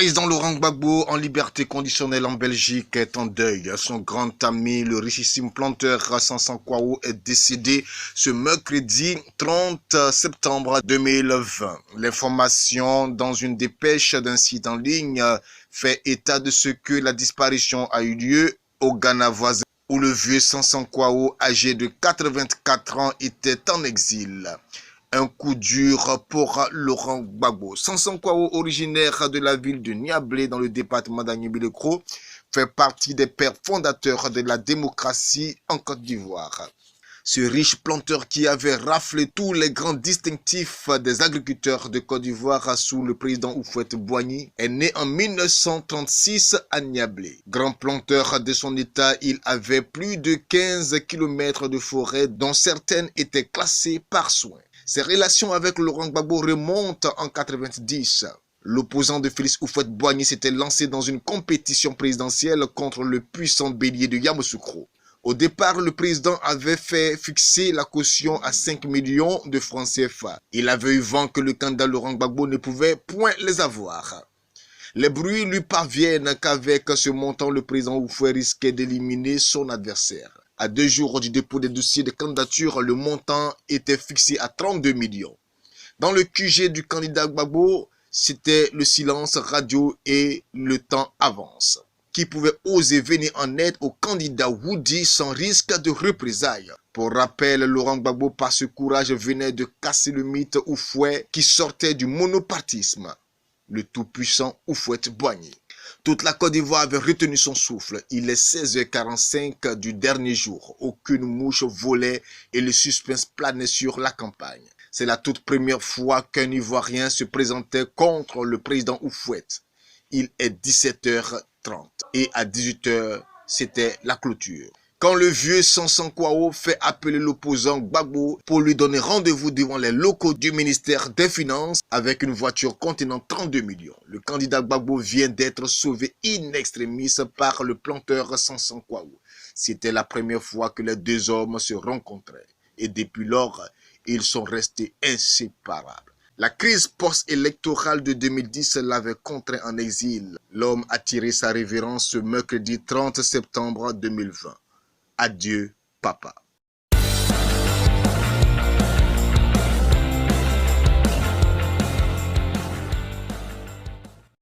président Laurent Gbagbo, en liberté conditionnelle en Belgique, est en deuil. Son grand ami, le richissime planteur Sansan Kouao, est décédé ce mercredi 30 septembre 2020. L'information dans une dépêche d'un site en ligne fait état de ce que la disparition a eu lieu au Ghana voisin, où le vieux Sansan Kouao, âgé de 84 ans, était en exil. Un coup dur pour Laurent Gbagbo. Sansan Kouao, originaire de la ville de Niablé dans le département d'Agny-Bilekro, fait partie des pères fondateurs de la démocratie en Côte d'Ivoire. Ce riche planteur qui avait raflé tous les grands distinctifs des agriculteurs de Côte d'Ivoire sous le président Houphouët-Boigny est né en 1936 à Niablé. Grand planteur de son état, il avait plus de 15 km de forêt dont certaines étaient classées par soin. Ses relations avec Laurent Gbagbo remontent en 1990. L'opposant de Félix Houphouët-Boigny s'était lancé dans une compétition présidentielle contre le puissant bélier de Yamoussoukro. Au départ, le président avait fait fixer la caution à 5 millions de francs CFA. Il avait eu vent que le candidat Laurent Gbagbo ne pouvait point les avoir. Les bruits lui parviennent qu'avec ce montant, le président Houphouët risquait d'éliminer son adversaire. À 2 jours du dépôt des dossiers de candidature, le montant était fixé à 32 millions. Dans le QG du candidat Gbagbo, c'était le silence radio et le temps avance. Qui pouvait oser venir en aide au candidat Woody sans risque de représailles. Pour rappel, Laurent Gbagbo, par ce courage, venait de casser le mythe Houphouët qui sortait du monopartisme. Le tout-puissant Houphouët-Boigny. Toute la Côte d'Ivoire avait retenu son souffle. Il est 16h45 du dernier jour. Aucune mouche volait et le suspense planait sur la campagne. C'est la toute première fois qu'un Ivoirien se présentait contre le président Houphouët. Il est 17h30 et à 18h, c'était la clôture. Quand le vieux Sansan Kouao fait appeler l'opposant Gbagbo pour lui donner rendez-vous devant les locaux du ministère des Finances avec une voiture contenant 32 millions. Le candidat Gbagbo vient d'être sauvé in extremis par le planteur Sansan Kouao. C'était la première fois que les deux hommes se rencontraient. Et depuis lors, ils sont restés inséparables. La crise post-électorale de 2010 l'avait contraint en exil. L'homme a tiré sa révérence ce mercredi 30 septembre 2020. Adieu, papa.